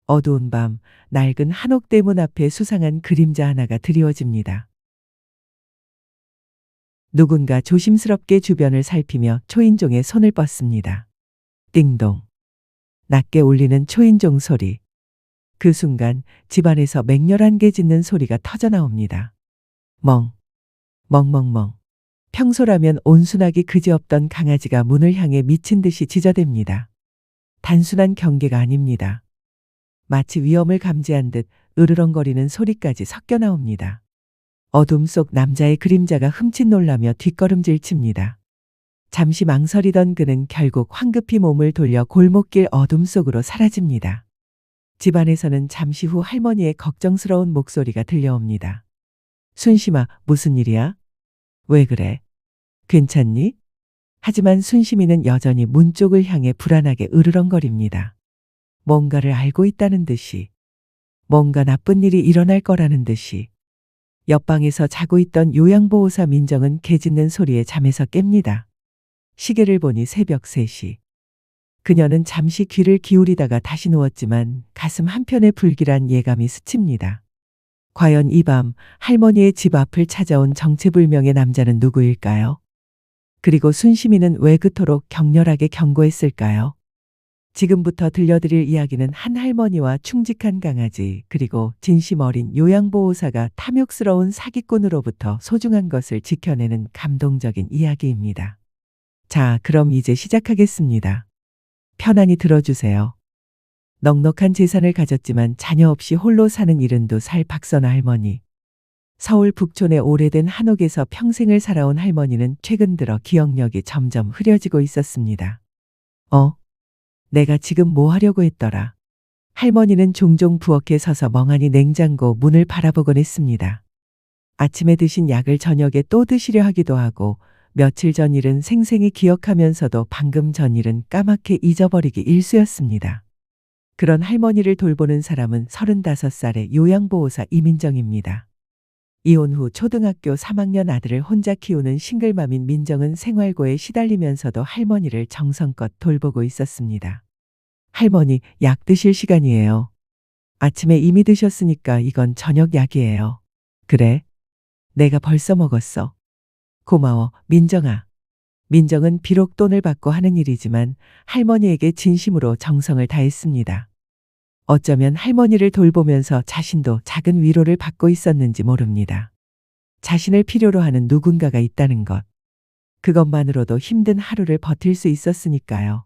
어두운 밤, 낡은 한옥대문 앞에 수상한 그림자 하나가 드리워집니다. 누군가 조심스럽게 주변을 살피며 초인종에 손을 뻗습니다. 띵동. 낮게 울리는 초인종 소리. 그 순간 집안에서 맹렬한 개 짖는 소리가 터져나옵니다. 멍. 멍멍멍. 평소라면 온순하기 그지없던 강아지가 문을 향해 미친 듯이 짖어댑니다. 단순한 경계가 아닙니다. 마치 위험을 감지한 듯 으르렁거리는 소리까지 섞여 나옵니다. 어둠 속 남자의 그림자가 흠칫 놀라며 뒷걸음질 칩니다. 잠시 망설이던 그는 결국 황급히 몸을 돌려 골목길 어둠 속으로 사라집니다. 집안에서는 잠시 후 할머니의 걱정스러운 목소리가 들려옵니다. 순심아, 무슨 일이야? 왜 그래? 괜찮니? 하지만 순심이는 여전히 문 쪽을 향해 불안하게 으르렁거립니다. 뭔가를 알고 있다는 듯이, 뭔가 나쁜 일이 일어날 거라는 듯이. 옆방에서 자고 있던 요양보호사 민정은 개 짖는 소리에 잠에서 깹니다. 시계를 보니 새벽 3시. 그녀는 잠시 귀를 기울이다가 다시 누웠지만 가슴 한편에 불길한 예감이 스칩니다. 과연 이 밤 할머니의 집 앞을 찾아온 정체불명의 남자는 누구일까요? 그리고 순심이는 왜 그토록 격렬하게 경고했을까요? 지금부터 들려드릴 이야기는 한 할머니와 충직한 강아지, 그리고 진심 어린 요양보호사가 탐욕스러운 사기꾼으로부터 소중한 것을 지켜내는 감동적인 이야기입니다. 자, 그럼 이제 시작하겠습니다. 편안히 들어주세요. 넉넉한 재산을 가졌지만 자녀 없이 홀로 사는 72살 박선아 할머니. 서울 북촌의 오래된 한옥에서 평생을 살아온 할머니는 최근 들어 기억력이 점점 흐려지고 있었습니다. 내가 지금 뭐 하려고 했더라. 할머니는 종종 부엌에 서서 멍하니 냉장고 문을 바라보곤 했습니다. 아침에 드신 약을 저녁에 또 드시려 하기도 하고, 며칠 전 일은 생생히 기억하면서도 방금 전 일은 까맣게 잊어버리기 일쑤였습니다. 그런 할머니를 돌보는 사람은 35살의 요양보호사 이민정입니다. 이혼 후 초등학교 3학년 아들을 혼자 키우는 싱글맘인 민정은 생활고에 시달리면서도 할머니를 정성껏 돌보고 있었습니다. 할머니, 약 드실 시간이에요. 아침에 이미 드셨으니까 이건 저녁 약이에요. 그래? 내가 벌써 먹었어. 고마워, 민정아. 민정은 비록 돈을 받고 하는 일이지만 할머니에게 진심으로 정성을 다했습니다. 어쩌면 할머니를 돌보면서 자신도 작은 위로를 받고 있었는지 모릅니다. 자신을 필요로 하는 누군가가 있다는 것. 그것만으로도 힘든 하루를 버틸 수 있었으니까요.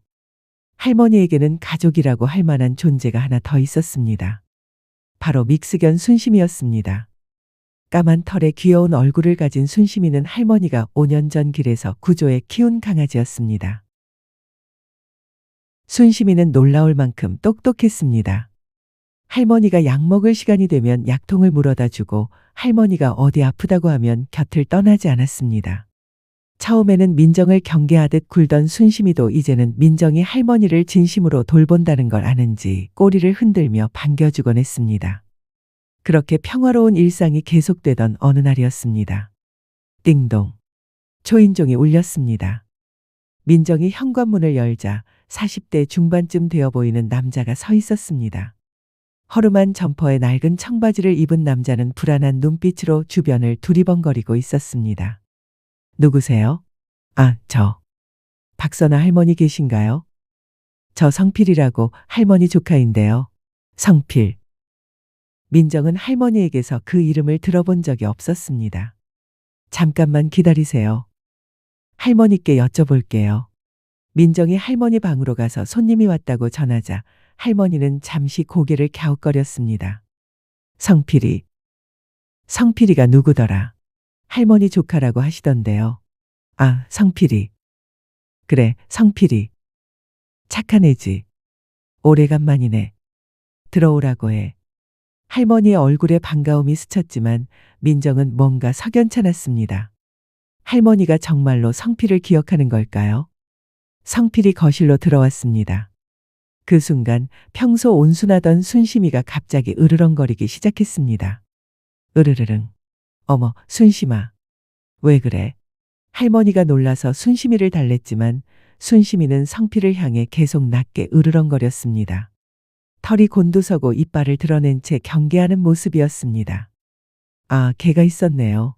할머니에게는 가족이라고 할 만한 존재가 하나 더 있었습니다. 바로 믹스견 순심이었습니다. 까만 털에 귀여운 얼굴을 가진 순심이는 할머니가 5년 전 길에서 구조해 키운 강아지였습니다. 순심이는 놀라울 만큼 똑똑했습니다. 할머니가 약 먹을 시간이 되면 약통을 물어다 주고 할머니가 어디 아프다고 하면 곁을 떠나지 않았습니다. 처음에는 민정을 경계하듯 굴던 순심이도 이제는 민정이 할머니를 진심으로 돌본다는 걸 아는지 꼬리를 흔들며 반겨주곤 했습니다. 그렇게 평화로운 일상이 계속되던 어느 날이었습니다. 띵동. 초인종이 울렸습니다. 민정이 현관문을 열자 40대 중반쯤 되어 보이는 남자가 서 있었습니다. 허름한 점퍼에 낡은 청바지를 입은 남자는 불안한 눈빛으로 주변을 두리번거리고 있었습니다. 누구세요? 저. 박선아 할머니 계신가요? 저 성필이라고 할머니 조카인데요. 성필. 민정은 할머니에게서 그 이름을 들어본 적이 없었습니다. 잠깐만 기다리세요. 할머니께 여쭤볼게요. 민정이 할머니 방으로 가서 손님이 왔다고 전하자 할머니는 잠시 고개를 갸웃거렸습니다. 성필이가 누구더라? 할머니 조카라고 하시던데요. 성필이. 그래, 성필이. 착한 애지. 오래간만이네. 들어오라고 해. 할머니의 얼굴에 반가움이 스쳤지만 민정은 뭔가 석연찮았습니다. 할머니가 정말로 성필을 기억하는 걸까요? 성필이 거실로 들어왔습니다. 그 순간 평소 온순하던 순심이가 갑자기 으르렁거리기 시작했습니다. 으르르릉. 어머, 순심아. 왜 그래? 할머니가 놀라서 순심이를 달랬지만 순심이는 성필을 향해 계속 낮게 으르렁거렸습니다. 털이 곤두서고 이빨을 드러낸 채 경계하는 모습이었습니다. 아, 개가 있었네요.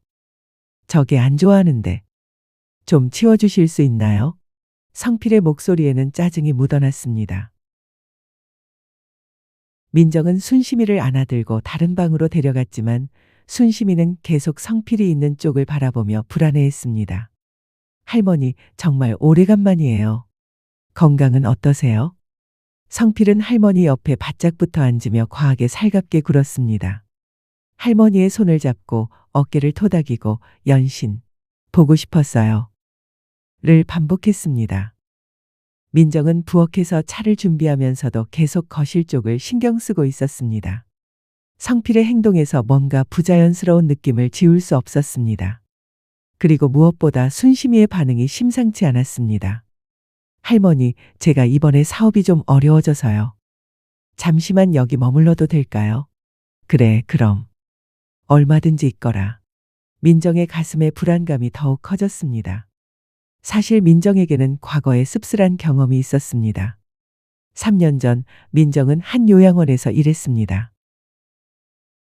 저게 안 좋아하는데. 좀 치워주실 수 있나요? 성필의 목소리에는 짜증이 묻어났습니다. 민정은 순심이를 안아들고 다른 방으로 데려갔지만 순심이는 계속 성필이 있는 쪽을 바라보며 불안해했습니다. 할머니, 정말 오래간만이에요. 건강은 어떠세요? 성필은 할머니 옆에 바짝 붙어 앉으며 과하게 살갑게 굴었습니다. 할머니의 손을 잡고 어깨를 토닥이고 연신, 보고 싶었어요. 를 반복했습니다. 민정은 부엌에서 차를 준비하면서도 계속 거실 쪽을 신경 쓰고 있었습니다. 성필의 행동에서 뭔가 부자연스러운 느낌을 지울 수 없었습니다. 그리고 무엇보다 순심이의 반응이 심상치 않았습니다. 할머니, 제가 이번에 사업이 좀 어려워져서요. 잠시만 여기 머물러도 될까요? 그래, 그럼. 얼마든지 있거라. 민정의 가슴에 불안감이 더욱 커졌습니다. 사실 민정에게는 과거에 씁쓸한 경험이 있었습니다. 3년 전 민정은 한 요양원에서 일했습니다.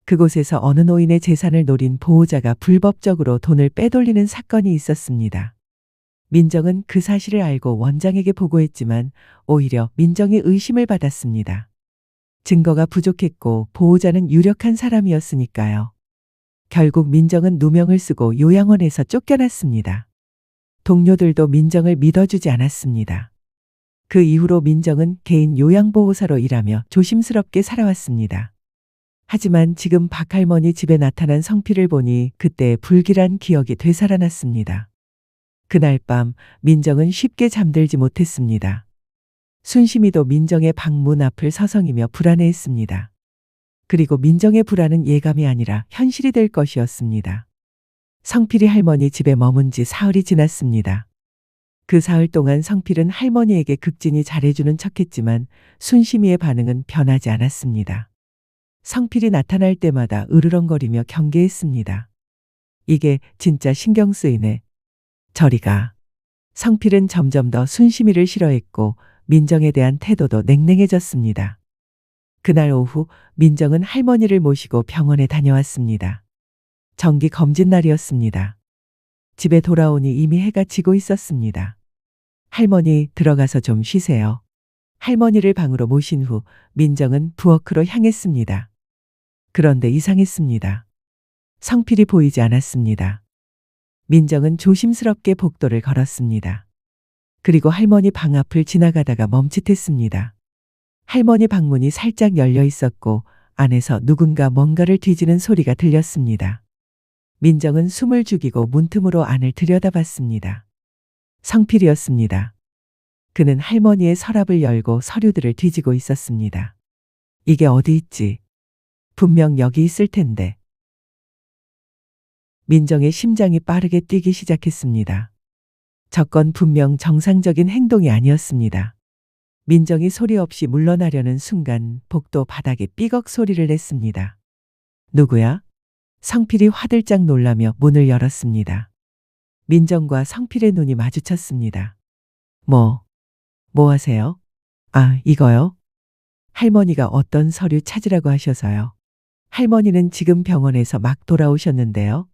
그곳에서 어느 노인의 재산을 노린 보호자가 불법적으로 돈을 빼돌리는 사건이 있었습니다. 민정은 그 사실을 알고 원장에게 보고했지만 오히려 민정이 의심을 받았습니다. 증거가 부족했고 보호자는 유력한 사람이었으니까요. 결국 민정은 누명을 쓰고 요양원에서 쫓겨났습니다. 동료들도 민정을 믿어주지 않았습니다. 그 이후로 민정은 개인 요양보호사로 일하며 조심스럽게 살아왔습니다. 하지만 지금 박할머니 집에 나타난 성필을 보니 그때의 불길한 기억이 되살아났습니다. 그날 밤 민정은 쉽게 잠들지 못했습니다. 순심이도 민정의 방문 앞을 서성이며 불안해했습니다. 그리고 민정의 불안은 예감이 아니라 현실이 될 것이었습니다. 성필이 할머니 집에 머문 지 사흘이 지났습니다. 그 사흘 동안 성필은 할머니에게 극진히 잘해주는 척했지만 순심이의 반응은 변하지 않았습니다. 성필이 나타날 때마다 으르렁거리며 경계했습니다. 이게 진짜 신경 쓰이네. 저리 가. 성필은 점점 더 순심이를 싫어했고 민정에 대한 태도도 냉랭해졌습니다. 그날 오후 민정은 할머니를 모시고 병원에 다녀왔습니다. 정기 검진 날이었습니다. 집에 돌아오니 이미 해가 지고 있었습니다. 할머니, 들어가서 좀 쉬세요. 할머니를 방으로 모신 후 민정은 부엌으로 향했습니다. 그런데 이상했습니다. 성필이 보이지 않았습니다. 민정은 조심스럽게 복도를 걸었습니다. 그리고 할머니 방 앞을 지나가다가 멈칫했습니다. 할머니 방문이 살짝 열려 있었고 안에서 누군가 뭔가를 뒤지는 소리가 들렸습니다. 민정은 숨을 죽이고 문틈으로 안을 들여다봤습니다. 성필이었습니다. 그는 할머니의 서랍을 열고 서류들을 뒤지고 있었습니다. 이게 어디 있지? 분명 여기 있을 텐데. 민정의 심장이 빠르게 뛰기 시작했습니다. 저건 분명 정상적인 행동이 아니었습니다. 민정이 소리 없이 물러나려는 순간 복도 바닥에 삐걱 소리를 냈습니다. 누구야? 성필이 화들짝 놀라며 문을 열었습니다. 민정과 성필의 눈이 마주쳤습니다. 뭐 하세요? 아, 이거요? 할머니가 어떤 서류 찾으라고 하셔서요. 할머니는 지금 병원에서 막 돌아오셨는데요.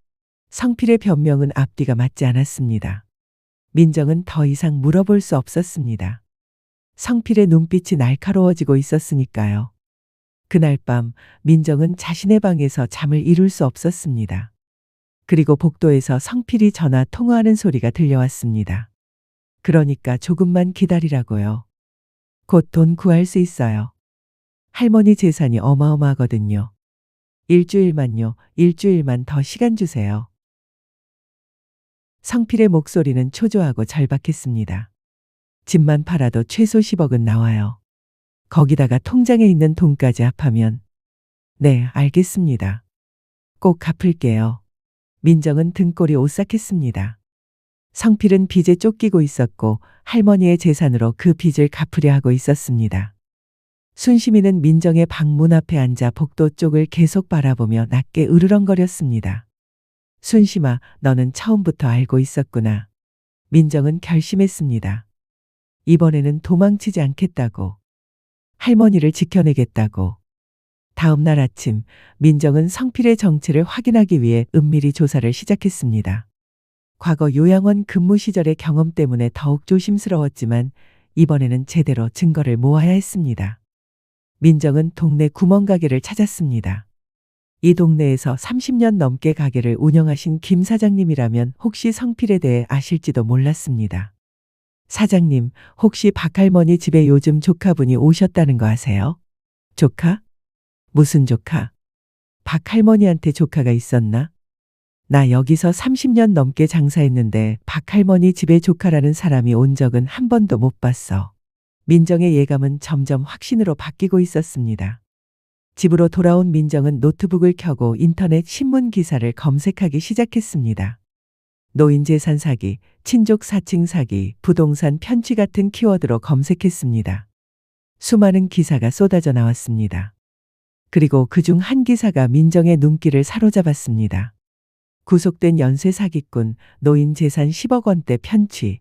성필의 변명은 앞뒤가 맞지 않았습니다. 민정은 더 이상 물어볼 수 없었습니다. 성필의 눈빛이 날카로워지고 있었으니까요. 그날 밤 민정은 자신의 방에서 잠을 이룰 수 없었습니다. 그리고 복도에서 성필이 전화 통화하는 소리가 들려왔습니다. 그러니까 조금만 기다리라고요. 곧 돈 구할 수 있어요. 할머니 재산이 어마어마하거든요. 일주일만 더 시간 주세요. 성필의 목소리는 초조하고 절박했습니다. 집만 팔아도 최소 10억은 나와요. 거기다가 통장에 있는 돈까지 합하면. 네, 알겠습니다. 꼭 갚을게요. 민정은 등골이 오싹했습니다. 성필은 빚에 쫓기고 있었고 할머니의 재산으로 그 빚을 갚으려 하고 있었습니다. 순심이는 민정의 방문 앞에 앉아 복도 쪽을 계속 바라보며 낮게 으르렁거렸습니다. 순심아, 너는 처음부터 알고 있었구나. 민정은 결심했습니다. 이번에는 도망치지 않겠다고. 할머니를 지켜내겠다고. 다음 날 아침 민정은 성필의 정체를 확인하기 위해 은밀히 조사를 시작했습니다. 과거 요양원 근무 시절의 경험 때문에 더욱 조심스러웠지만 이번에는 제대로 증거를 모아야 했습니다. 민정은 동네 구멍가게를 찾았습니다. 이 동네에서 30년 넘게 가게를 운영하신 김 사장님이라면 혹시 성필에 대해 아실지도 몰랐습니다. 사장님, 혹시 박할머니 집에 요즘 조카분이 오셨다는 거 아세요? 조카? 무슨 조카? 박할머니한테 조카가 있었나? 나 여기서 30년 넘게 장사했는데 박할머니 집에 조카라는 사람이 온 적은 한 번도 못 봤어. 민정의 예감은 점점 확신으로 바뀌고 있었습니다. 집으로 돌아온 민정은 노트북을 켜고 인터넷 신문 기사를 검색하기 시작했습니다. 노인 재산 사기, 친족 사칭 사기, 부동산 편취 같은 키워드로 검색했습니다. 수많은 기사가 쏟아져 나왔습니다. 그리고 그중 한 기사가 민정의 눈길을 사로잡았습니다. 구속된 연쇄 사기꾼, 노인 재산 10억 원대 편취.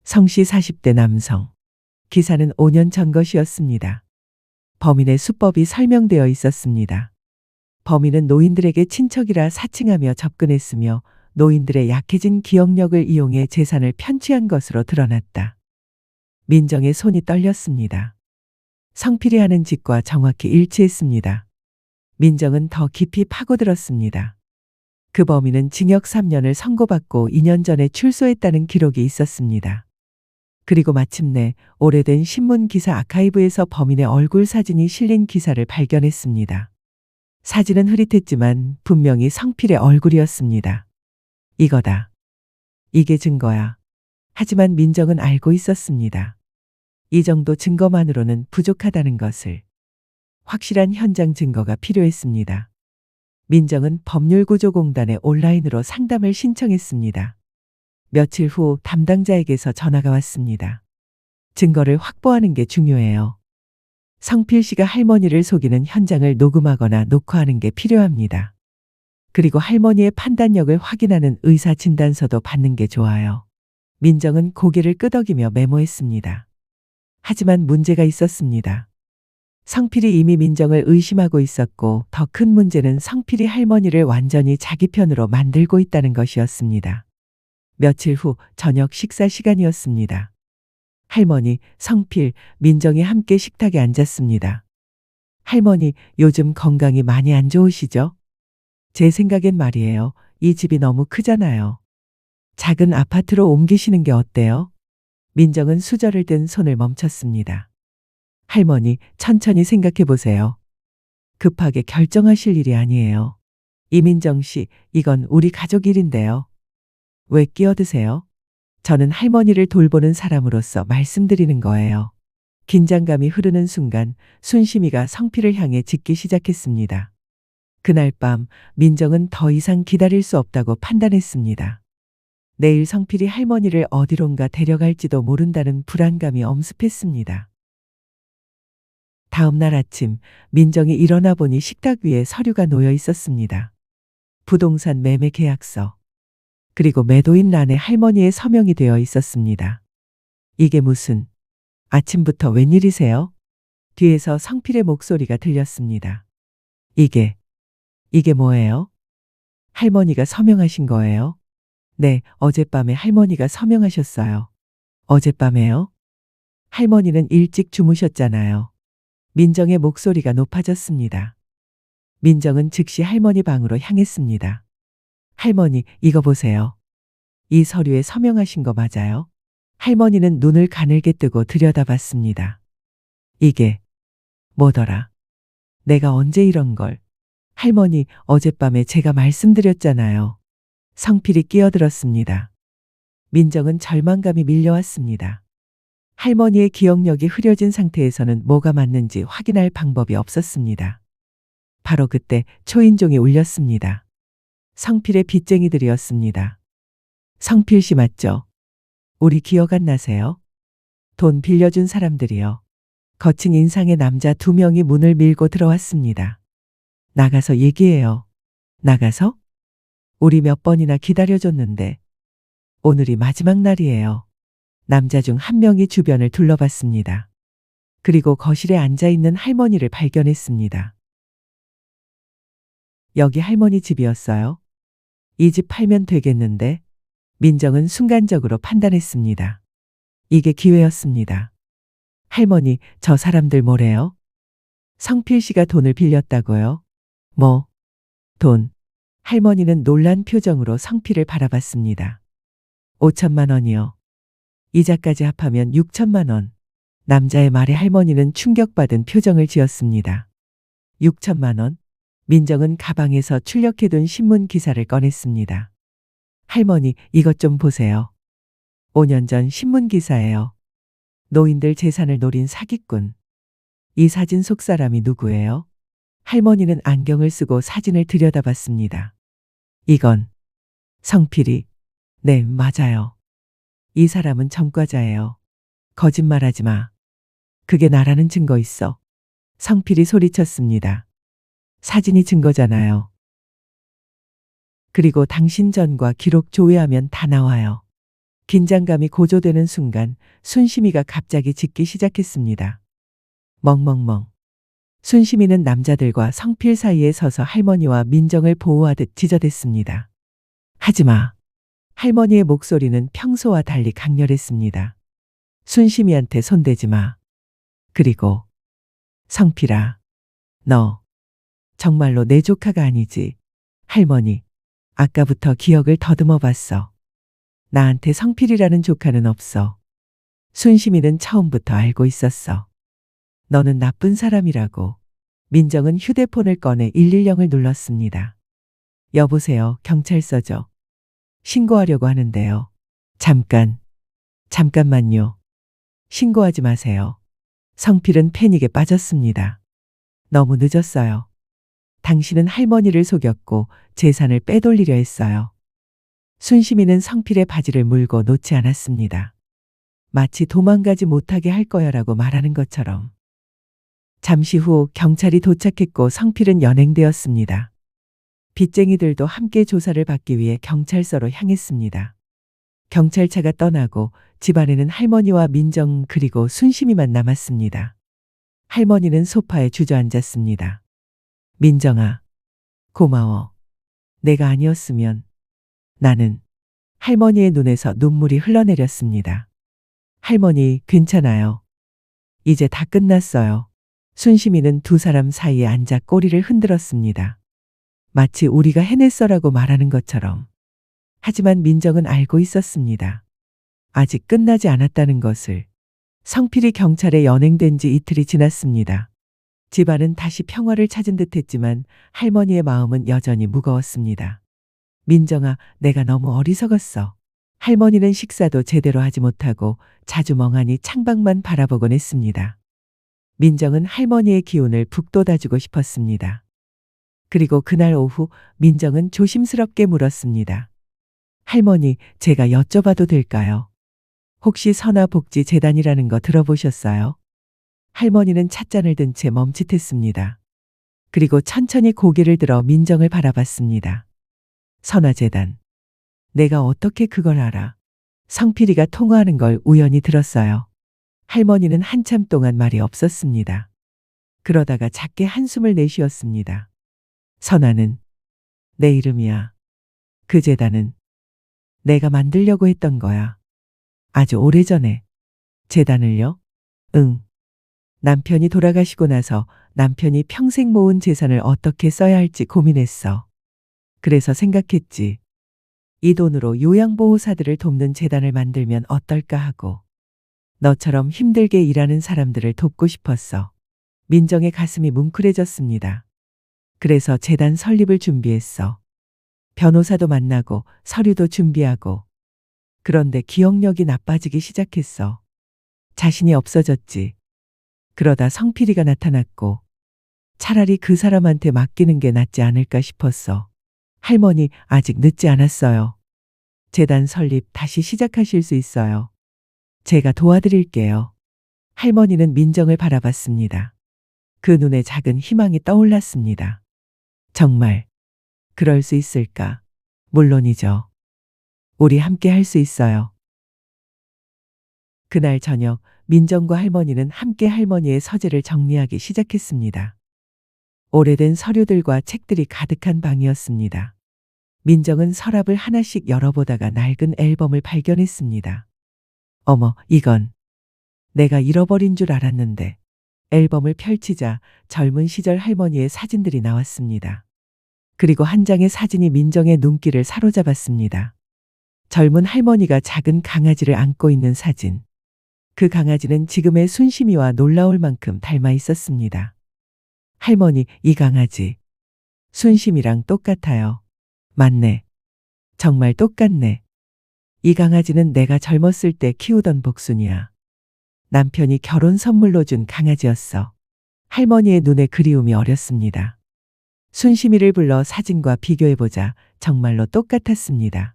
성씨 40대 남성. 기사는 5년 전 것이었습니다. 범인의 수법이 설명되어 있었습니다. 범인은 노인들에게 친척이라 사칭하며 접근했으며 노인들의 약해진 기억력을 이용해 재산을 편취한 것으로 드러났다. 민정의 손이 떨렸습니다. 성필이 하는 짓과 정확히 일치했습니다. 민정은 더 깊이 파고들었습니다. 그 범인은 징역 3년을 선고받고 2년 전에 출소했다는 기록이 있었습니다. 그리고 마침내 오래된 신문 기사 아카이브에서 범인의 얼굴 사진이 실린 기사를 발견했습니다. 사진은 흐릿했지만 분명히 성필의 얼굴이었습니다. 이거다. 이게 증거야. 하지만 민정은 알고 있었습니다. 이 정도 증거만으로는 부족하다는 것을. 확실한 현장 증거가 필요했습니다. 민정은 법률구조공단에 온라인으로 상담을 신청했습니다. 며칠 후 담당자에게서 전화가 왔습니다. 증거를 확보하는 게 중요해요. 성필 씨가 할머니를 속이는 현장을 녹음하거나 녹화하는 게 필요합니다. 그리고 할머니의 판단력을 확인하는 의사 진단서도 받는 게 좋아요. 민정은 고개를 끄덕이며 메모했습니다. 하지만 문제가 있었습니다. 성필이 이미 민정을 의심하고 있었고 더 큰 문제는 성필이 할머니를 완전히 자기 편으로 만들고 있다는 것이었습니다. 며칠 후 저녁 식사 시간이었습니다. 할머니, 성필, 민정이 함께 식탁에 앉았습니다. 할머니, 요즘 건강이 많이 안 좋으시죠? 제 생각엔 말이에요. 이 집이 너무 크잖아요. 작은 아파트로 옮기시는 게 어때요? 민정은 수저를 든 손을 멈췄습니다. 할머니, 천천히 생각해 보세요. 급하게 결정하실 일이 아니에요. 이민정 씨, 이건 우리 가족 일인데요. 왜 끼어드세요? 저는 할머니를 돌보는 사람으로서 말씀드리는 거예요. 긴장감이 흐르는 순간 순심이가 성필을 향해 짖기 시작했습니다. 그날 밤 민정은 더 이상 기다릴 수 없다고 판단했습니다. 내일 성필이 할머니를 어디론가 데려갈지도 모른다는 불안감이 엄습했습니다. 다음 날 아침 민정이 일어나 보니 식탁 위에 서류가 놓여 있었습니다. 부동산 매매 계약서. 그리고 매도인 란에 할머니의 서명이 되어 있었습니다. 이게 무슨, 아침부터 웬일이세요? 뒤에서 성필의 목소리가 들렸습니다. 이게 뭐예요? 할머니가 서명하신 거예요? 네, 어젯밤에 할머니가 서명하셨어요. 어젯밤에요? 할머니는 일찍 주무셨잖아요. 민정의 목소리가 높아졌습니다. 민정은 즉시 할머니 방으로 향했습니다. 할머니, 이거 보세요. 이 서류에 서명하신 거 맞아요? 할머니는 눈을 가늘게 뜨고 들여다봤습니다. 이게 뭐더라? 내가 언제 이런 걸? 할머니, 어젯밤에 제가 말씀드렸잖아요. 성필이 끼어들었습니다. 민정은 절망감이 밀려왔습니다. 할머니의 기억력이 흐려진 상태에서는 뭐가 맞는지 확인할 방법이 없었습니다. 바로 그때 초인종이 울렸습니다. 성필의 빚쟁이들이었습니다. 성필 씨 맞죠? 우리 기억 안 나세요? 돈 빌려준 사람들이요. 거친 인상의 남자 2명이 문을 밀고 들어왔습니다. 나가서 얘기해요. 나가서? 우리 몇 번이나 기다려줬는데. 오늘이 마지막 날이에요. 남자 중 한 명이 주변을 둘러봤습니다. 그리고 거실에 앉아 있는 할머니를 발견했습니다. 여기 할머니 집이었어요. 이 집 팔면 되겠는데? 민정은 순간적으로 판단했습니다. 이게 기회였습니다. 할머니, 저 사람들 뭐래요? 성필 씨가 돈을 빌렸다고요? 뭐? 돈. 할머니는 놀란 표정으로 성필을 바라봤습니다. 5천만 원이요. 이자까지 합하면 6천만 원. 남자의 말에 할머니는 충격받은 표정을 지었습니다. 6천만 원? 민정은 가방에서 출력해둔 신문 기사를 꺼냈습니다. 할머니, 이것 좀 보세요. 5년 전 신문 기사예요. 노인들 재산을 노린 사기꾼. 이 사진 속 사람이 누구예요? 할머니는 안경을 쓰고 사진을 들여다봤습니다. 이건 성필이. 네, 맞아요. 이 사람은 전과자예요. 거짓말하지 마. 그게 나라는 증거 있어. 성필이 소리쳤습니다. 사진이 증거잖아요. 그리고 당신 전과 기록 조회하면 다 나와요. 긴장감이 고조되는 순간 순심이가 갑자기 짖기 시작했습니다. 멍멍멍. 순심이는 남자들과 성필 사이에 서서 할머니와 민정을 보호하듯 짖어댔습니다. 하지마. 할머니의 목소리는 평소와 달리 강렬했습니다. 순심이한테 손대지 마. 그리고 성필아, 너 정말로 내 조카가 아니지. 할머니, 아까부터 기억을 더듬어 봤어. 나한테 성필이라는 조카는 없어. 순심이는 처음부터 알고 있었어. 너는 나쁜 사람이라고. 민정은 휴대폰을 꺼내 110을 눌렀습니다. 여보세요, 경찰서죠. 신고하려고 하는데요. 잠깐만요. 신고하지 마세요. 성필은 패닉에 빠졌습니다. 너무 늦었어요. 당신은 할머니를 속였고 재산을 빼돌리려 했어요. 순심이는 성필의 바지를 물고 놓지 않았습니다. 마치 도망가지 못하게 할 거야라고 말하는 것처럼. 잠시 후 경찰이 도착했고 성필은 연행되었습니다. 빚쟁이들도 함께 조사를 받기 위해 경찰서로 향했습니다. 경찰차가 떠나고 집안에는 할머니와 민정 그리고 순심이만 남았습니다. 할머니는 소파에 주저앉았습니다. 민정아, 고마워. 내가 아니었으면. 나는. 할머니의 눈에서 눈물이 흘러내렸습니다. 할머니, 괜찮아요. 이제 다 끝났어요. 순심이는 두 사람 사이에 앉아 꼬리를 흔들었습니다. 마치 우리가 해냈어라고 말하는 것처럼. 하지만 민정은 알고 있었습니다. 아직 끝나지 않았다는 것을. 성필이 경찰에 연행된 지 이틀이 지났습니다. 집안은 다시 평화를 찾은 듯했지만 할머니의 마음은 여전히 무거웠습니다. 민정아, 내가 너무 어리석었어. 할머니는 식사도 제대로 하지 못하고 자주 멍하니 창밖만 바라보곤 했습니다. 민정은 할머니의 기운을 북돋아주고 싶었습니다. 그리고 그날 오후 민정은 조심스럽게 물었습니다. 할머니, 제가 여쭤봐도 될까요? 혹시 선화복지재단이라는 거 들어보셨어요? 할머니는 찻잔을 든 채 멈칫했습니다. 그리고 천천히 고개를 들어 민정을 바라봤습니다. 선화재단. 내가 어떻게 그걸 알아? 성필이가 통화하는 걸 우연히 들었어요. 할머니는 한참 동안 말이 없었습니다. 그러다가 작게 한숨을 내쉬었습니다. 선화는 내 이름이야. 그 재단은 내가 만들려고 했던 거야. 아주 오래전에. 재단을요? 응. 남편이 돌아가시고 나서 남편이 평생 모은 재산을 어떻게 써야 할지 고민했어. 그래서 생각했지. 이 돈으로 요양보호사들을 돕는 재단을 만들면 어떨까 하고. 너처럼 힘들게 일하는 사람들을 돕고 싶었어. 민정의 가슴이 뭉클해졌습니다. 그래서 재단 설립을 준비했어. 변호사도 만나고 서류도 준비하고. 그런데 기억력이 나빠지기 시작했어. 자신이 없어졌지. 그러다 성필이가 나타났고 차라리 그 사람한테 맡기는 게 낫지 않을까 싶었어. 할머니, 아직 늦지 않았어요. 재단 설립 다시 시작하실 수 있어요. 제가 도와드릴게요. 할머니는 민정을 바라봤습니다. 그 눈에 작은 희망이 떠올랐습니다. 정말 그럴 수 있을까? 물론이죠. 우리 함께 할 수 있어요. 그날 저녁 민정과 할머니는 함께 할머니의 서재를 정리하기 시작했습니다. 오래된 서류들과 책들이 가득한 방이었습니다. 민정은 서랍을 하나씩 열어보다가 낡은 앨범을 발견했습니다. 어머, 이건 내가 잃어버린 줄 알았는데. 앨범을 펼치자 젊은 시절 할머니의 사진들이 나왔습니다. 그리고 한 장의 사진이 민정의 눈길을 사로잡았습니다. 젊은 할머니가 작은 강아지를 안고 있는 사진. 그 강아지는 지금의 순심이와 놀라울 만큼 닮아 있었습니다. 할머니, 이 강아지 순심이랑 똑같아요. 맞네. 정말 똑같네. 이 강아지는 내가 젊었을 때 키우던 복순이야. 남편이 결혼 선물로 준 강아지였어. 할머니의 눈에 그리움이 어렸습니다. 순심이를 불러 사진과 비교해보자 정말로 똑같았습니다.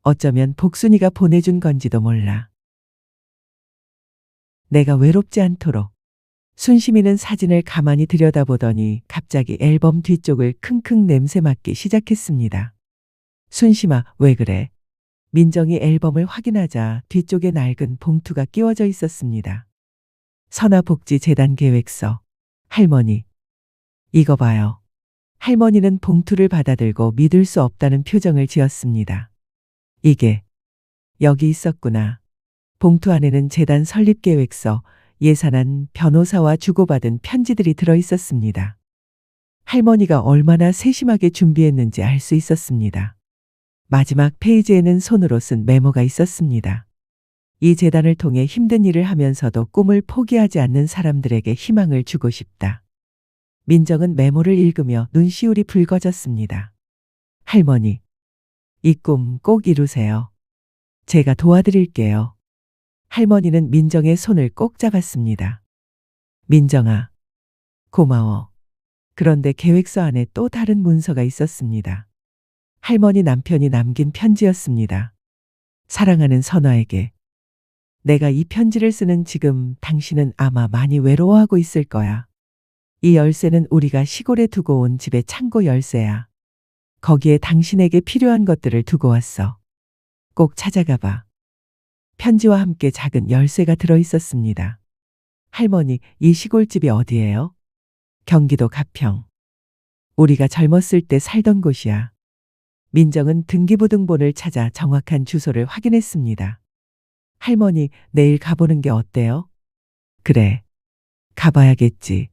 어쩌면 복순이가 보내준 건지도 몰라. 내가 외롭지 않도록. 순심이는 사진을 가만히 들여다보더니 갑자기 앨범 뒤쪽을 킁킁 냄새 맡기 시작했습니다. 순심아, 왜 그래? 민정이 앨범을 확인하자 뒤쪽에 낡은 봉투가 끼워져 있었습니다. 선화복지재단 계획서. 할머니, 이거 봐요. 할머니는 봉투를 받아들고 믿을 수 없다는 표정을 지었습니다. 이게 여기 있었구나. 봉투 안에는 재단 설립 계획서, 예산안, 변호사와 주고받은 편지들이 들어 있었습니다. 할머니가 얼마나 세심하게 준비했는지 알 수 있었습니다. 마지막 페이지에는 손으로 쓴 메모가 있었습니다. 이 재단을 통해 힘든 일을 하면서도 꿈을 포기하지 않는 사람들에게 희망을 주고 싶다. 민정은 메모를 읽으며 눈시울이 붉어졌습니다. 할머니, 이 꿈 꼭 이루세요. 제가 도와드릴게요. 할머니는 민정의 손을 꼭 잡았습니다. 민정아, 고마워. 그런데 계획서 안에 또 다른 문서가 있었습니다. 할머니 남편이 남긴 편지였습니다. 사랑하는 선화에게. 내가 이 편지를 쓰는 지금 당신은 아마 많이 외로워하고 있을 거야. 이 열쇠는 우리가 시골에 두고 온 집의 창고 열쇠야. 거기에 당신에게 필요한 것들을 두고 왔어. 꼭 찾아가 봐. 편지와 함께 작은 열쇠가 들어 있었습니다. 할머니, 이 시골집이 어디예요? 경기도 가평. 우리가 젊었을 때 살던 곳이야. 민정은 등기부등본을 찾아 정확한 주소를 확인했습니다. 할머니, 내일 가보는 게 어때요? 그래, 가봐야겠지.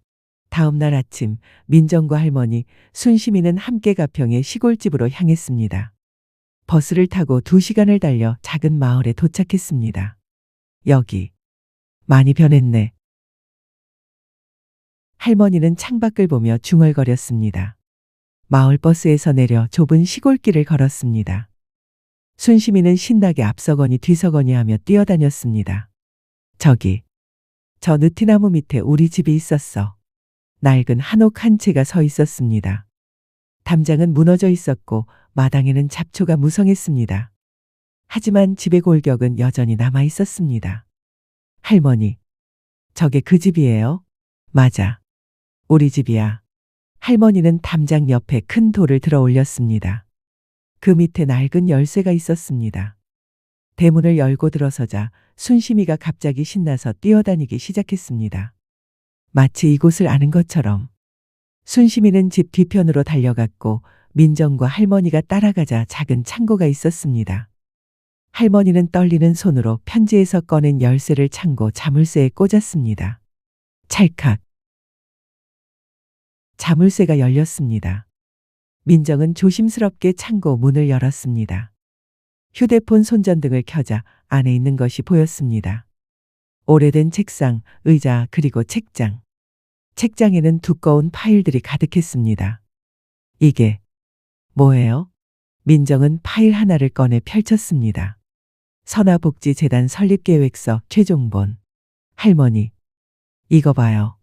다음 날 아침, 민정과 할머니, 순심이는 함께 가평의 시골집으로 향했습니다. 버스를 타고 2시간을 달려 작은 마을에 도착했습니다. 여기, 많이 변했네. 할머니는 창밖을 보며 중얼거렸습니다. 마을 버스에서 내려 좁은 시골길을 걸었습니다. 순심이는 신나게 앞서거니 뒤서거니 하며 뛰어다녔습니다. 저기, 저 느티나무 밑에 우리 집이 있었어. 낡은 한옥 한 채가 서 있었습니다. 담장은 무너져 있었고 마당에는 잡초가 무성했습니다. 하지만 집의 골격은 여전히 남아 있었습니다. 할머니, 저게 그 집이에요? 맞아. 우리 집이야. 할머니는 담장 옆에 큰 돌을 들어 올렸습니다. 그 밑에 낡은 열쇠가 있었습니다. 대문을 열고 들어서자 순심이가 갑자기 신나서 뛰어다니기 시작했습니다. 마치 이곳을 아는 것처럼. 순심이는 집 뒤편으로 달려갔고 민정과 할머니가 따라가자 작은 창고가 있었습니다. 할머니는 떨리는 손으로 편지에서 꺼낸 열쇠를 창고 자물쇠에 꽂았습니다. 찰칵. 자물쇠가 열렸습니다. 민정은 조심스럽게 창고 문을 열었습니다. 휴대폰 손전등을 켜자 안에 있는 것이 보였습니다. 오래된 책상, 의자, 그리고 책장. 책장에는 두꺼운 파일들이 가득했습니다. 이게 뭐예요? 민정은 파일 하나를 꺼내 펼쳤습니다. 선화복지재단 설립계획서 최종본. 할머니, 이거 봐요.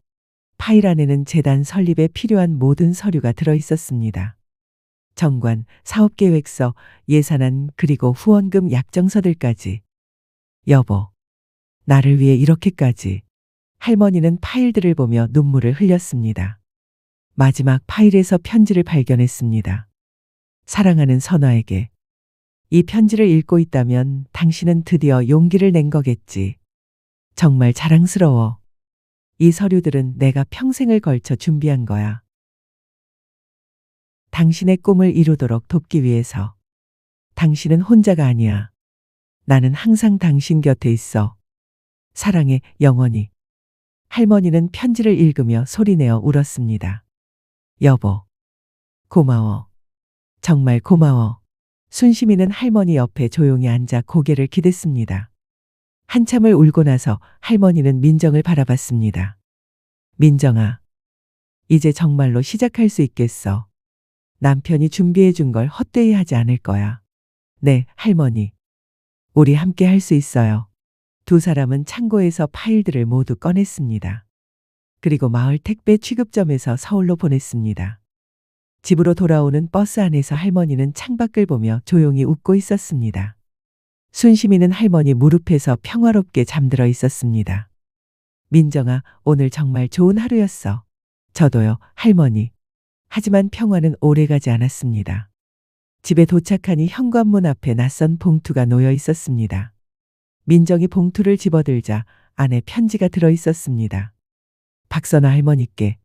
파일 안에는 재단 설립에 필요한 모든 서류가 들어 있었습니다. 정관, 사업계획서, 예산안, 그리고 후원금 약정서들까지. 여보, 나를 위해 이렇게까지. 할머니는 파일들을 보며 눈물을 흘렸습니다. 마지막 파일에서 편지를 발견했습니다. 사랑하는 선화에게. 이 편지를 읽고 있다면 당신은 드디어 용기를 낸 거겠지. 정말 자랑스러워. 이 서류들은 내가 평생을 걸쳐 준비한 거야. 당신의 꿈을 이루도록 돕기 위해서. 당신은 혼자가 아니야. 나는 항상 당신 곁에 있어. 사랑해, 영원히. 할머니는 편지를 읽으며 소리내어 울었습니다. 여보, 고마워. 정말 고마워. 순심이는 할머니 옆에 조용히 앉아 고개를 기댔습니다. 한참을 울고 나서 할머니는 민정을 바라봤습니다. 민정아, 이제 정말로 시작할 수 있겠어. 남편이 준비해 준 걸 헛되이 하지 않을 거야. 네, 할머니. 우리 함께 할 수 있어요. 두 사람은 창고에서 파일들을 모두 꺼냈습니다. 그리고 마을 택배 취급점에서 서울로 보냈습니다. 집으로 돌아오는 버스 안에서 할머니는 창밖을 보며 조용히 웃고 있었습니다. 순심이는 할머니 무릎에서 평화롭게 잠들어 있었습니다. 민정아, 오늘 정말 좋은 하루였어. 저도요, 할머니. 하지만 평화는 오래가지 않았습니다. 집에 도착하니 현관문 앞에 낯선 봉투가 놓여 있었습니다. 민정이 봉투를 집어들자 안에 편지가 들어 있었습니다. 박선아 할머니께.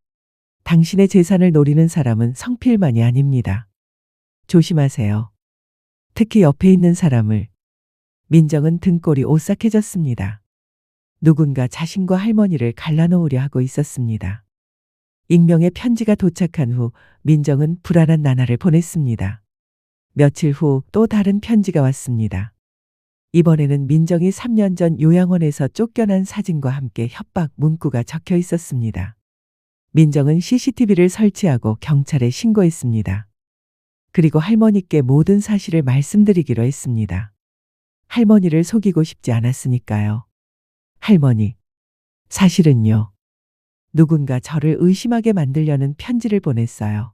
당신의 재산을 노리는 사람은 성필만이 아닙니다. 조심하세요. 특히 옆에 있는 사람을. 민정은 등골이 오싹해졌습니다. 누군가 자신과 할머니를 갈라놓으려 하고 있었습니다. 익명의 편지가 도착한 후 민정은 불안한 나날을 보냈습니다. 며칠 후 또 다른 편지가 왔습니다. 이번에는 민정이 3년 전 요양원에서 쫓겨난 사진과 함께 협박 문구가 적혀 있었습니다. 민정은 CCTV를 설치하고 경찰에 신고했습니다. 그리고 할머니께 모든 사실을 말씀드리기로 했습니다. 할머니를 속이고 싶지 않았으니까요. 할머니, 사실은요. 누군가 저를 의심하게 만들려는 편지를 보냈어요.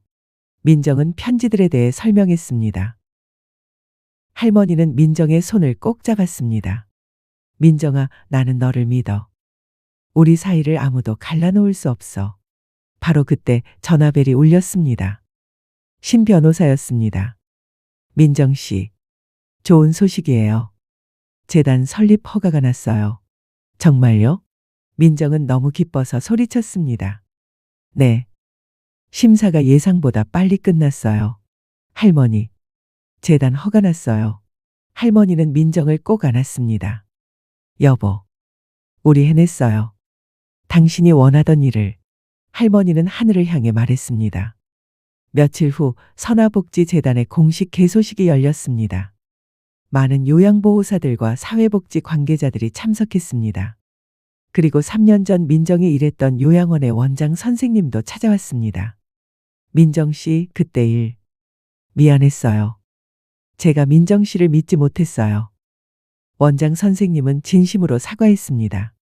민정은 편지들에 대해 설명했습니다. 할머니는 민정의 손을 꼭 잡았습니다. 민정아, 나는 너를 믿어. 우리 사이를 아무도 갈라놓을 수 없어. 바로 그때 전화벨이 울렸습니다. 신 변호사였습니다. 민정 씨, 좋은 소식이에요. 재단 설립 허가가 났어요. 정말요? 민정은 너무 기뻐서 소리쳤습니다. 네. 심사가 예상보다 빨리 끝났어요. 할머니, 재단 허가 났어요. 할머니는 민정을 꼭 안았습니다. 여보, 우리 해냈어요. 당신이 원하던 일을. 할머니는 하늘을 향해 말했습니다. 며칠 후 선화복지재단의 공식 개소식이 열렸습니다. 많은 요양보호사들과 사회복지 관계자들이 참석했습니다. 그리고 3년 전 민정이 일했던 요양원의 원장 선생님도 찾아왔습니다. 민정 씨, 그때 일. 미안했어요. 제가 민정 씨를 믿지 못했어요. 원장 선생님은 진심으로 사과했습니다.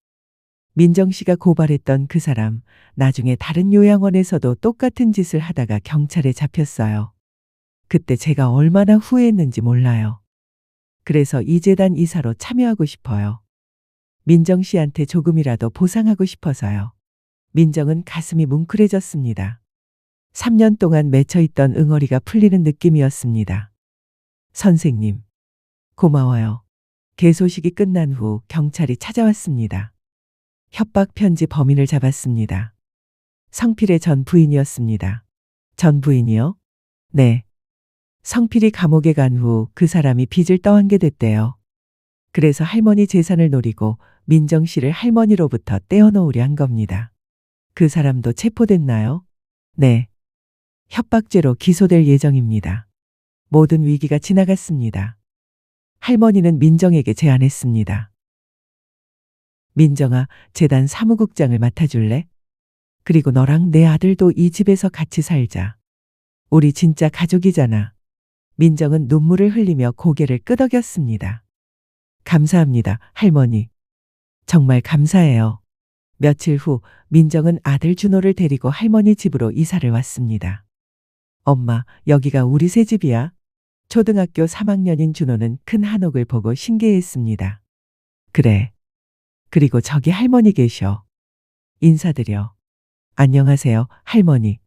민정 씨가 고발했던 그 사람, 나중에 다른 요양원에서도 똑같은 짓을 하다가 경찰에 잡혔어요. 그때 제가 얼마나 후회했는지 몰라요. 그래서 이 재단 이사로 참여하고 싶어요. 민정 씨한테 조금이라도 보상하고 싶어서요. 민정은 가슴이 뭉클해졌습니다. 3년 동안 맺혀있던 응어리가 풀리는 느낌이었습니다. 선생님, 고마워요. 개소식이 끝난 후 경찰이 찾아왔습니다. 협박 편지 범인을 잡았습니다. 성필의 전 부인이었습니다. 전 부인이요? 네. 성필이 감옥에 간 후 그 사람이 빚을 떠안게 됐대요. 그래서 할머니 재산을 노리고 민정 씨를 할머니로부터 떼어놓으려 한 겁니다. 그 사람도 체포됐나요? 네. 협박죄로 기소될 예정입니다. 모든 위기가 지나갔습니다. 할머니는 민정에게 제안했습니다. 민정아, 재단 사무국장을 맡아줄래? 그리고 너랑 내 아들도 이 집에서 같이 살자. 우리 진짜 가족이잖아. 민정은 눈물을 흘리며 고개를 끄덕였습니다. 감사합니다, 할머니. 정말 감사해요. 며칠 후 민정은 아들 준호를 데리고 할머니 집으로 이사를 왔습니다. 엄마, 여기가 우리 새 집이야. 초등학교 3학년인 준호는 큰 한옥을 보고 신기해했습니다. 그래. 그리고 저기 할머니 계셔. 인사드려. 안녕하세요, 할머니.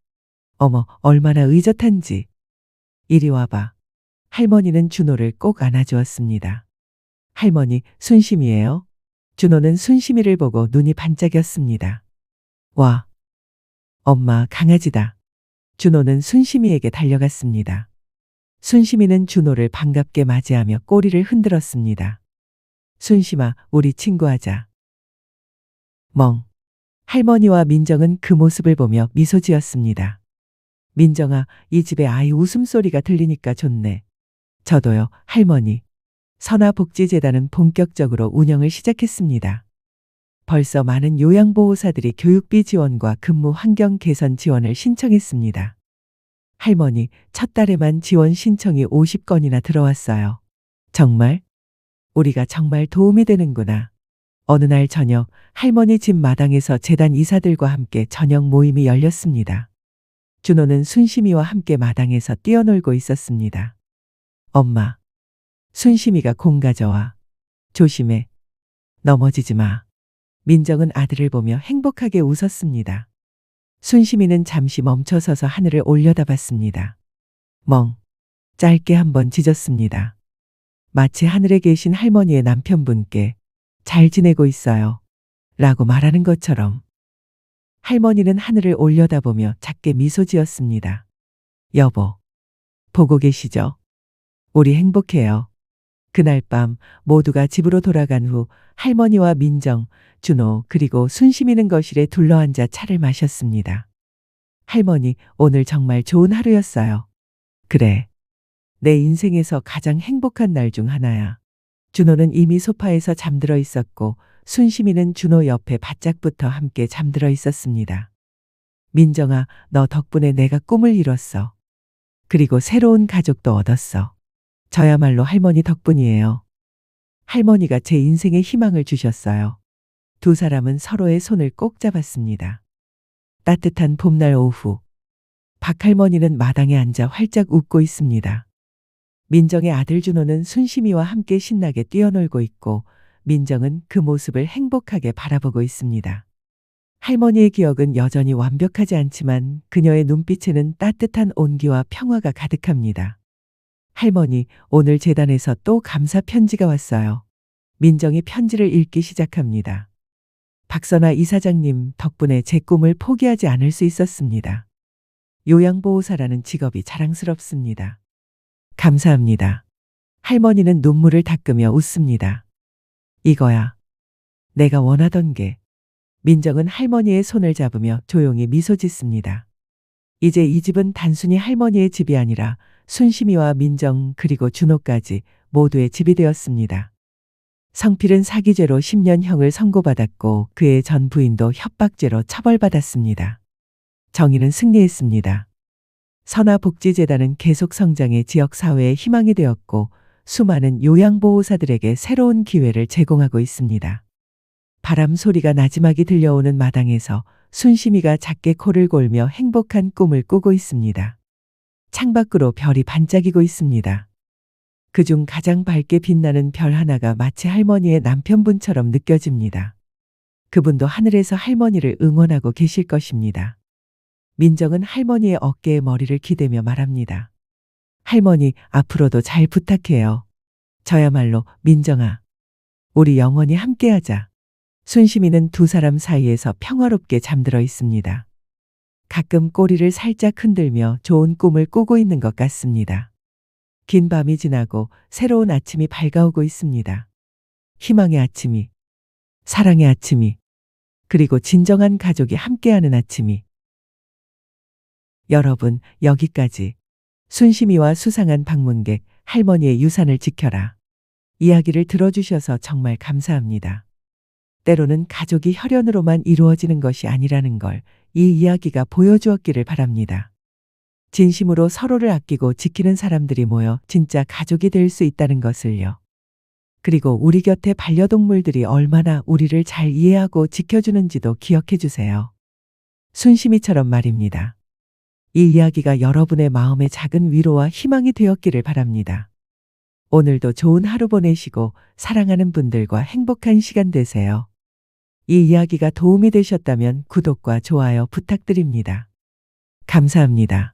어머, 얼마나 의젓한지. 이리 와봐. 할머니는 준호를 꼭 안아주었습니다. 할머니, 순심이에요? 준호는 순심이를 보고 눈이 반짝였습니다. 와, 엄마 강아지다. 준호는 순심이에게 달려갔습니다. 순심이는 준호를 반갑게 맞이하며 꼬리를 흔들었습니다. 순심아, 우리 친구하자. 멍. 할머니와 민정은 그 모습을 보며 미소 지었습니다. 민정아, 이 집에 아이 웃음소리가 들리니까 좋네. 저도요, 할머니. 선화복지재단은 본격적으로 운영을 시작했습니다. 벌써 많은 요양보호사들이 교육비 지원과 근무 환경 개선 지원을 신청했습니다. 할머니, 첫 달에만 지원 신청이 50건이나 들어왔어요. 정말? 우리가 정말 도움이 되는구나. 어느 날 저녁 할머니 집 마당에서 재단 이사들과 함께 저녁 모임이 열렸습니다. 준호는 순심이와 함께 마당에서 뛰어놀고 있었습니다. 엄마, 순심이가 공 가져와. 조심해. 넘어지지 마. 민정은 아들을 보며 행복하게 웃었습니다. 순심이는 잠시 멈춰서서 하늘을 올려다봤습니다. 멍. 짧게 한번 짖었습니다. 마치 하늘에 계신 할머니의 남편분께 잘 지내고 있어요. 라고 말하는 것처럼. 할머니는 하늘을 올려다보며 작게 미소 지었습니다. 여보, 보고 계시죠? 우리 행복해요. 그날 밤 모두가 집으로 돌아간 후 할머니와 민정, 준호 그리고 순심이는 거실에 둘러앉아 차를 마셨습니다. 할머니, 오늘 정말 좋은 하루였어요. 그래. 내 인생에서 가장 행복한 날 중 하나야. 준호는 이미 소파에서 잠들어 있었고 순심이는 준호 옆에 바짝붙어 함께 잠들어 있었습니다. 민정아, 너 덕분에 내가 꿈을 이뤘어. 그리고 새로운 가족도 얻었어. 저야말로 할머니 덕분이에요. 할머니가 제 인생에 희망을 주셨어요. 두 사람은 서로의 손을 꼭 잡았습니다. 따뜻한 봄날 오후. 박할머니는 마당에 앉아 활짝 웃고 있습니다. 민정의 아들 준호는 순심이와 함께 신나게 뛰어놀고 있고 민정은 그 모습을 행복하게 바라보고 있습니다. 할머니의 기억은 여전히 완벽하지 않지만 그녀의 눈빛에는 따뜻한 온기와 평화가 가득합니다. 할머니, 오늘 재단에서 또 감사 편지가 왔어요. 민정이 편지를 읽기 시작합니다. 박선아 이사장님 덕분에 제 꿈을 포기하지 않을 수 있었습니다. 요양보호사라는 직업이 자랑스럽습니다. 감사합니다. 할머니는 눈물을 닦으며 웃습니다. 이거야. 내가 원하던 게. 민정은 할머니의 손을 잡으며 조용히 미소 짓습니다. 이제 이 집은 단순히 할머니의 집이 아니라 순심이와 민정 그리고 준호까지 모두의 집이 되었습니다. 성필은 사기죄로 10년형을 선고받았고 그의 전 부인도 협박죄로 처벌받았습니다. 정의는 승리했습니다. 선화복지재단은 계속 성장해 지역사회의 희망이 되었고 수많은 요양보호사들에게 새로운 기회를 제공하고 있습니다. 바람 소리가 나지막이 들려오는 마당에서 순심이가 작게 코를 골며 행복한 꿈을 꾸고 있습니다. 창밖으로 별이 반짝이고 있습니다. 그중 가장 밝게 빛나는 별 하나가 마치 할머니의 남편분처럼 느껴집니다. 그분도 하늘에서 할머니를 응원하고 계실 것입니다. 민정은 할머니의 어깨에 머리를 기대며 말합니다. 할머니, 앞으로도 잘 부탁해요. 저야말로 민정아. 우리 영원히 함께하자. 순심이는 두 사람 사이에서 평화롭게 잠들어 있습니다. 가끔 꼬리를 살짝 흔들며 좋은 꿈을 꾸고 있는 것 같습니다. 긴 밤이 지나고 새로운 아침이 밝아오고 있습니다. 희망의 아침이, 사랑의 아침이, 그리고 진정한 가족이 함께하는 아침이. 여러분, 여기까지. 순심이와 수상한 방문객, 할머니의 유산을 지켜라. 이야기를 들어주셔서 정말 감사합니다. 때로는 가족이 혈연으로만 이루어지는 것이 아니라는 걸 이 이야기가 보여주었기를 바랍니다. 진심으로 서로를 아끼고 지키는 사람들이 모여 진짜 가족이 될 수 있다는 것을요. 그리고 우리 곁에 반려동물들이 얼마나 우리를 잘 이해하고 지켜주는지도 기억해 주세요. 순심이처럼 말입니다. 이 이야기가 여러분의 마음에 작은 위로와 희망이 되었기를 바랍니다. 오늘도 좋은 하루 보내시고 사랑하는 분들과 행복한 시간 되세요. 이 이야기가 도움이 되셨다면 구독과 좋아요 부탁드립니다. 감사합니다.